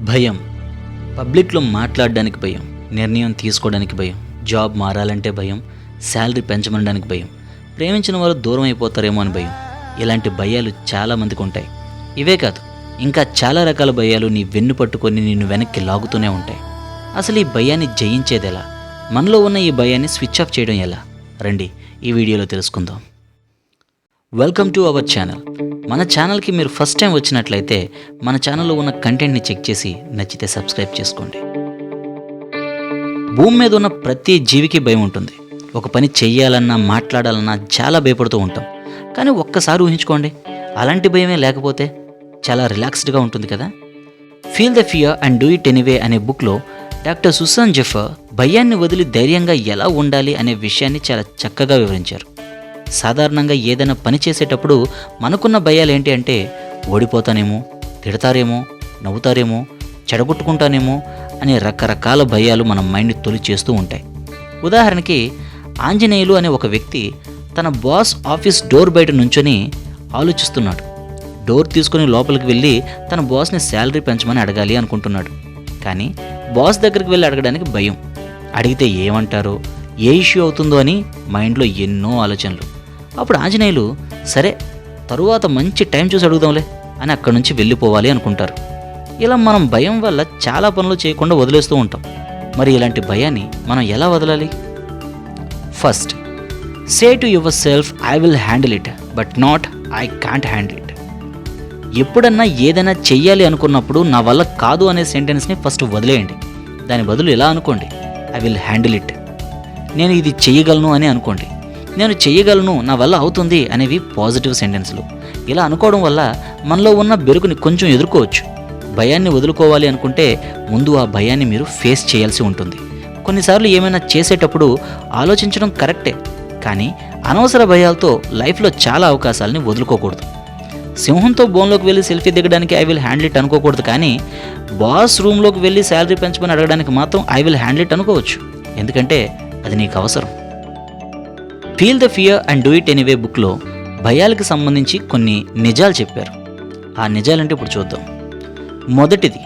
భయం. పబ్లిక్లో మాట్లాడడానికి భయం, నిర్ణయం తీసుకోవడానికి భయం, జాబ్ మారాలంటే భయం, శాలరీ పెంచమనడానికి భయం, ప్రేమించిన వారు దూరం అయిపోతారేమో అని భయం. ఇలాంటి భయాలు చాలామందికి ఉంటాయి. ఇవే కాదు, ఇంకా చాలా రకాల భయాలు నీ వెన్ను పట్టుకొని నిన్ను వెనక్కి లాగుతూనే ఉంటాయి. అసలు ఈ భయాన్ని జయించేది ఎలా? మనలో ఉన్న ఈ భయాన్ని స్విచ్ ఆఫ్ చేయడం ఎలా? రండి ఈ వీడియోలో తెలుసుకుందాం. Welcome to our channel. మన ఛానల్కి మీరు ఫస్ట్ టైం వచ్చినట్లయితే మన ఛానల్లో ఉన్న కంటెంట్ని చెక్ చేసి నచ్చితే సబ్స్క్రైబ్ చేసుకోండి. భూమి మీద ఉన్న ప్రతి జీవికి భయం ఉంటుంది. ఒక పని చెయ్యాలన్నా మాట్లాడాలన్నా చాలా భయపడుతూ ఉంటాం. కానీ ఒక్కసారి ఊహించుకోండి, అలాంటి భయమే లేకపోతే చాలా రిలాక్స్డ్గా ఉంటుంది కదా. Feel the fear and do it anyway అనే బుక్లో డాక్టర్ సుసాన్ జెఫర్ భయాన్ని వదిలి ధైర్యంగా ఎలా ఉండాలి అనే విషయాన్ని చాలా చక్కగా వివరించారు. సాధారణంగా ఏదైనా పని చేసేటప్పుడు మనకున్న భయాలు ఏంటి అంటే, ఓడిపోతానేమో, తిడతారేమో, నవ్వుతారేమో, చెడగొట్టుకుంటానేమో అనే రకరకాల భయాలు మన మైండ్ని తొలి చేస్తూ ఉంటాయి. ఉదాహరణకి ఆంజనేయులు అనే ఒక వ్యక్తి తన బాస్ ఆఫీస్ డోర్ బయట నుంచొని ఆలోచిస్తున్నాడు. డోర్ తీసుకుని లోపలికి వెళ్ళి తన బాస్ని శాలరీ పెంచమని అడగాలి అనుకుంటున్నాడు. కానీ బాస్ దగ్గరికి వెళ్ళి అడగడానికి భయం. అడిగితే ఏమంటారో, ఏ ఇష్యూ అవుతుందో అని మైండ్లో ఎన్నో ఆలోచనలు. అప్పుడు ఆంజనేయులు, సరే తరువాత మంచి టైం చూసి అడుగుదాంలే అని అక్కడి నుంచి వెళ్ళిపోవాలి అనుకుంటారు. ఇలా మనం భయం వల్ల చాలా పనులు చేయకుండా వదిలేస్తూ ఉంటాం. మరి ఇలాంటి భయాన్ని మనం ఎలా వదలాలి? First, say to your self, I will handle it but not I can't handle it. ఎప్పుడన్నా ఏదైనా చెయ్యాలి అనుకున్నప్పుడు నా వల్ల కాదు అనే సెంటెన్స్ని ఫస్ట్ వదిలేయండి. దాని బదులు ఎలా అనుకోండి, ఐ విల్ హ్యాండిల్ ఇట్. నేను ఇది చెయ్యగలను అని అనుకోండి. నేను చెయ్యగలను, నా వల్ల అవుతుంది అనేవి పాజిటివ్ సెంటెన్స్లు. ఇలా అనుకోవడం వల్ల మనలో ఉన్న బెరుకుని కొంచెం ఎదుర్కోవచ్చు. భయాన్ని వదులుకోవాలి అనుకుంటే ముందు ఆ భయాన్ని మీరు ఫేస్ చేయాల్సి ఉంటుంది. కొన్నిసార్లు ఏమైనా చేసేటప్పుడు ఆలోచించడం కరెక్టే, కానీ అనవసర భయాలతో లైఫ్లో చాలా అవకాశాలని వదులుకోకూడదు. సింహంతో బోన్లోకి వెళ్ళి సెల్ఫీ దిగడానికి ఐ విల్ హ్యాండిల్ ఇట్ అనుకోకూడదు, కానీ బాస్ రూమ్లోకి వెళ్ళి శాలరీ పెంచమని అడగడానికి మాత్రం ఐ విల్ హ్యాండిల్ ఇట్ అనుకోవచ్చు. ఎందుకంటే అది నీకు అవసరం. Feel the fear and do it anyway బుక్లో భయాలకు సంబంధించి కొన్ని నిజాలు చెప్పారు. ఆ నిజాలంటే ఇప్పుడు చూద్దాం. మొదటిది,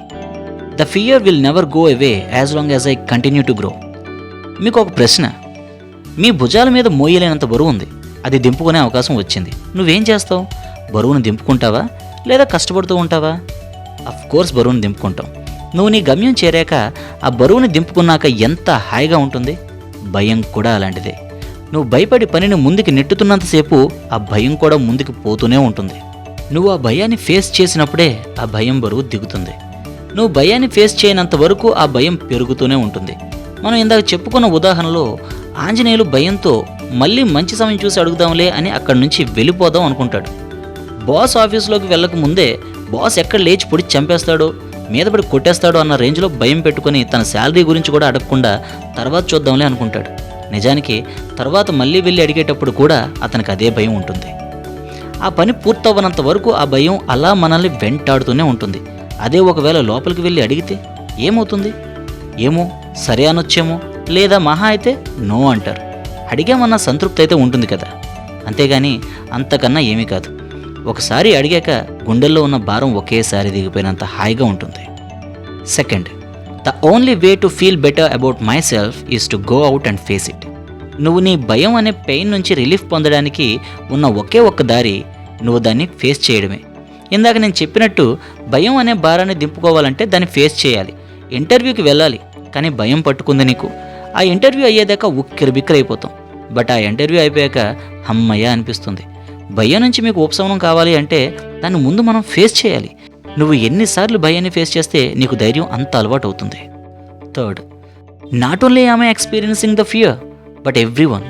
the fear will never go away as long as I continue to grow. మీకు ఒక ప్రశ్న, మీ భుజాల మీద మోయలేనంత బరువు ఉంది, అది దింపుకునే అవకాశం వచ్చింది, నువ్వేం చేస్తావు? బరువును దింపుకుంటావా లేదా కష్టపడుతూ ఉంటావా? అఫ్ కోర్స్ బరువును దింపుకుంటాం. నువ్వు నీ గమ్యం చేరాక ఆ బరువుని దింపుకున్నాక ఎంత హాయిగా ఉంటుంది. భయం కూడా అలాంటిదే. నువ్వు భయపడి పనిని ముందుకు నెట్టుతున్నంతసేపు ఆ భయం కూడా ముందుకు పోతూనే ఉంటుంది. నువ్వు ఆ భయాన్ని ఫేస్ చేసినప్పుడే ఆ భయం బరువు దిగుతుంది. నువ్వు భయాన్ని ఫేస్ చేయనంత వరకు ఆ భయం పెరుగుతూనే ఉంటుంది. మనం ఇందాక చెప్పుకున్న ఉదాహరణలో ఆంజనేయులు భయంతో మళ్ళీ మంచి సమయం చూసి అడుగుదాంలే అని అక్కడి నుంచి వెళ్ళిపోదాం అనుకుంటాడు. బాస్ ఆఫీసులోకి వెళ్ళక ముందే బాస్ ఎక్కడ లేచి పొడి చంపేస్తాడో, మీద పడి కొట్టేస్తాడో అన్న రేంజ్లో భయం పెట్టుకుని తన శాలరీ గురించి కూడా అడగకుండా తర్వాత చూద్దాంలే అనుకుంటాడు. నిజానికి తర్వాత మళ్ళీ వెళ్ళి అడిగేటప్పుడు కూడా అతనికి అదే భయం ఉంటుంది. ఆ పని పూర్తవ్వనంత వరకు ఆ భయం అలా మనల్ని వెంటాడుతూనే ఉంటుంది. అదే ఒకవేళ లోపలికి వెళ్ళి అడిగితే ఏమవుతుంది? ఏమో సరే అనొచ్చేమో, లేదా మహా అయితే నో అంటారు. అడిగామన్న సంతృప్తి అయితే ఉంటుంది కదా, అంతేగాని అంతకన్నా ఏమీ కాదు. ఒకసారి అడిగాక గుండెల్లో ఉన్న భారం ఒకేసారి దిగిపోయినంత హాయిగా ఉంటుంది. Second, the only way to feel better about my self is to go out and face it. నువ్వు నీ భయం అనే పెయిన్ నుంచి రిలీఫ్ పొందడానికి ఉన్న ఒకే ఒక్క దారి నువ్వు దాన్ని ఫేస్ చేయడమే. ఇందాక నేను చెప్పినట్టు భయం అనే భారాన్ని దింపుకోవాలంటే దాన్ని ఫేస్ చేయాలి. ఇంటర్వ్యూకి వెళ్ళాలి, కానీ భయం పట్టుకుంది నీకు. ఆ ఇంటర్వ్యూ అయ్యేదాకా ఉక్కిరిబిక్కిరైపోతాం. బట్ ఆ ఇంటర్వ్యూ అయిపోయాక అమ్మయ్య అనిపిస్తుంది. భయం నుంచి మీకు ఉపశమనం కావాలి అంటే దాన్ని ముందు మనం ఫేస్ చేయాలి. నువ్వు ఎన్నిసార్లు భయాన్ని ఫేస్ చేస్తే నీకు ధైర్యం అంత అలవాటు అవుతుంది. Third, not only am I experiencing the fear but everyone.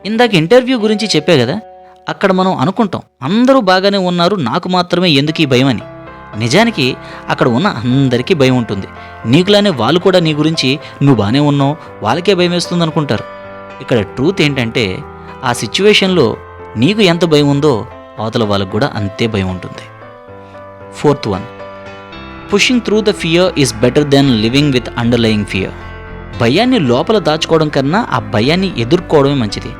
ఇందాక ఇంటర్వ్యూ గురించి చెప్పే కదా, అక్కడ మనం అనుకుంటాం అందరూ బాగానే ఉన్నారు, నాకు మాత్రమే ఎందుకు ఈ భయం అని. నిజానికి అక్కడ ఉన్న అందరికీ భయం ఉంటుంది. నీకులానే వాళ్ళు కూడా నీ గురించి నువ్వు బాగానే ఉన్నావు, వాళ్ళకే భయం వేస్తుంది అనుకుంటారు. ఇక్కడ ట్రూత్ ఏంటంటే ఆ సిచ్యువేషన్లో నీకు ఎంత భయం ఉందో అవతల వాళ్ళకు కూడా అంతే భయం ఉంటుంది. Fourth one, pushing through the fear is better than living with underlying fear. భయాన్ని లోపల దాచుకోవడం కన్నా ఆ భయాన్ని ఎదుర్కోవడమే మంచిది.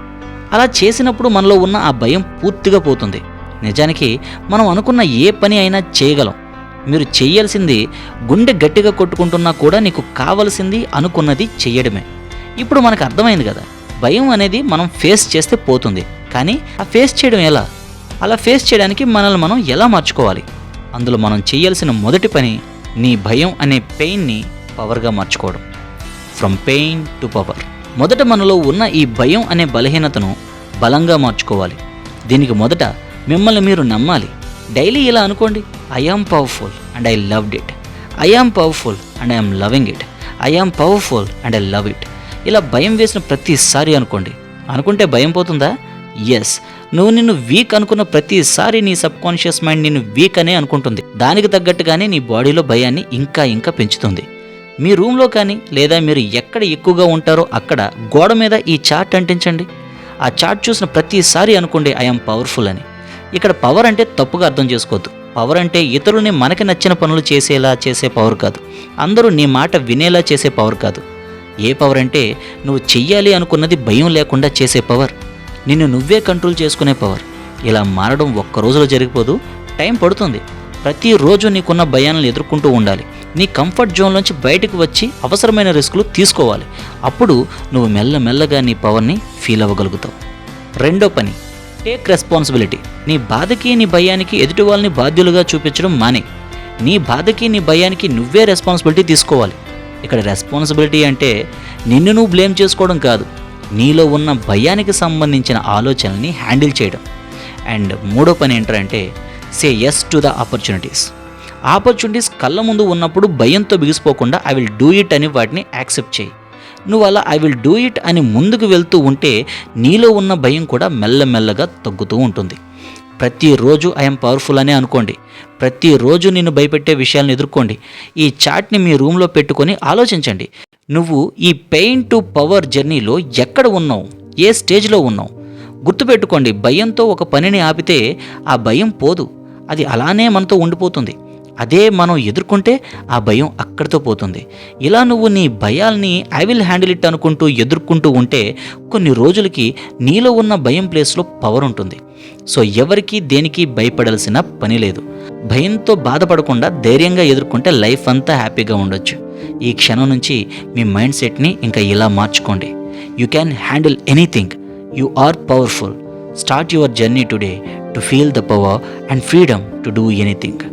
అలా చేసినప్పుడు మనలో ఉన్న ఆ భయం పూర్తిగా పోతుంది. నిజానికి మనం అనుకున్న ఏ పని అయినా చేయగలం. మీరు చేయాల్సింది గుండె గట్టిగా కొట్టుకుంటున్నా కూడా నీకు కావలసింది అనుకున్నది చెయ్యడమే. ఇప్పుడు మనకు అర్థమైంది కదా, భయం అనేది మనం ఫేస్ చేస్తే పోతుంది. కానీ ఆ ఫేస్ చేయడం ఎలా? అలా ఫేస్ చేయడానికి మనల్ని మనం ఎలా మార్చుకోవాలి? అందులో మనం చేయాల్సిన మొదటి పని నీ భయం అనే పెయిన్ని పవర్గా మార్చుకోవడం. From pain to power. మొదట మనలో ఉన్న ఈ భయం అనే బలహీనతను బలంగా మార్చుకోవాలి. దీనికి మొదట మిమ్మల్ని మీరు నమ్మాలి. డైలీ ఇలా అనుకోండి, I am powerful and I loved it. I am powerful and I am loving it. I am powerful and I love it. ఇలా భయం వేసిన ప్రతిసారి అనుకోండి. అనుకుంటే భయం పోతుందా? ఎస్. నువ్వు నిన్ను వీక్ అనుకున్న ప్రతిసారి నీ సబ్కాన్షియస్ మైండ్ నిన్ను వీక్ అనే అనుకుంటుంది. దానికి తగ్గట్టుగానే నీ బాడీలో భయాన్ని ఇంకా ఇంకా పెంచుతుంది. మీ రూమ్లో కానీ లేదా మీరు ఎక్కడ ఎక్కువగా ఉంటారో అక్కడ గోడ మీద ఈ చార్ట్ అంటించండి. ఆ చార్ట్ చూసిన ప్రతిసారి అనుకోండి, ఐ యామ్ పవర్ఫుల్ అని. ఇక్కడ పవర్ అంటే తప్పుగా అర్థం చేసుకోవద్దు. పవర్ అంటే ఇతరులని మనకి నచ్చిన పనులు చేసేలా చేసే పవర్ కాదు. అందరూ నీ మాట వినేలా చేసే పవర్ కాదు. ఏ పవర్ అంటే నువ్వు చెయ్యాలి అనుకున్నది భయం లేకుండా చేసే పవర్. నిన్ను నువ్వే కంట్రోల్ చేసుకునే పవర్. ఇలా మారడం ఒక్క రోజులో జరిగిపోదు, టైం పడుతుంది. ప్రతిరోజు నీకున్న భయాలను ఎదుర్కొంటూ ఉండాలి. నీ కంఫర్ట్ జోన్లోంచి బయటకు వచ్చి అవసరమైన రిస్కులు తీసుకోవాలి. అప్పుడు నువ్వు మెల్లమెల్లగా నీ పవర్ని ఫీల్ అవ్వగలుగుతావు. రెండో పని, టేక్ రెస్పాన్సిబిలిటీ. నీ బాధకి నీ భయానికి ఎదుటి వాళ్ళని బాధ్యులుగా చూపించడం మానే. నీ బాధకి నీ భయానికి నువ్వే రెస్పాన్సిబిలిటీ తీసుకోవాలి. ఇక్కడ రెస్పాన్సిబిలిటీ అంటే నిన్ను నువ్వు బ్లేమ్ చేసుకోవడం కాదు, నీలో ఉన్న భయానికి సంబంధించిన ఆలోచనల్ని హ్యాండిల్ చేయడం. అండ్ మూడో పని ఏంటంటే say yes to the opportunities. Opportunities కళ్ళ ముందు ఉన్నప్పుడు భయంతో బిగిసిపోకుండా ఐ విల్ డూ ఇట్ అని వాటిని యాక్సెప్ట్ చేయి. నువ్వు అలా ఐ విల్ డూ ఇట్ అని ముందుకు వెళ్తూ ఉంటే నీలో ఉన్న భయం కూడా మెల్లమెల్లగా తగ్గుతూ ఉంటుంది. ప్రతిరోజు ఐఎమ్ పవర్ఫుల్ అనే అనుకోండి. ప్రతిరోజు నిన్ను భయపెట్టే విషయాలను ఎదుర్కోండి. ఈ చార్ట్ని మీ రూమ్లో పెట్టుకొని ఆలోచించండి. నువ్వు ఈ పెయిన్ టు పవర్ జర్నీలో ఎక్కడ ఉన్నావు, ఏ స్టేజ్లో ఉన్నావు? గుర్తుపెట్టుకోండి, భయంతో ఒక పనిని ఆపితే ఆ భయం పోదు, అది అలానే మనతో ఉండిపోతుంది. అదే మనం ఎదుర్కొంటే ఆ భయం అక్కడితో పోతుంది. ఇలా నువ్వు నీ భయాల్ని ఐ విల్ హ్యాండిల్ ఇట్ అనుకుంటూ ఎదుర్కొంటూ ఉంటే కొన్ని రోజులకి నీలో ఉన్న భయం ప్లేస్లో పవర్ ఉంటుంది. సో ఎవరికి దేనికి భయపడాల్సిన పని లేదు. భయంతో బాధపడకుండా ధైర్యంగా ఎదుర్కొంటే లైఫ్ అంతా హ్యాపీగా ఉండొచ్చు. ఈ క్షణం నుంచి మీ మైండ్ సెట్ని ఇంకా ఇలా మార్చుకోండి. You can handle anything. You are powerful. Start your journey today to feel the power and freedom to do anything.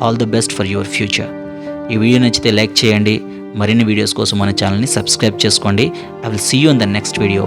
All the best for your future. ఈ వీడియో నచ్చితే లైక్ చేయండి. మరిన్ని వీడియోస్ కోసం మన ఛానల్ని సబ్స్క్రైబ్ చేసుకోండి. I will see you in the next video.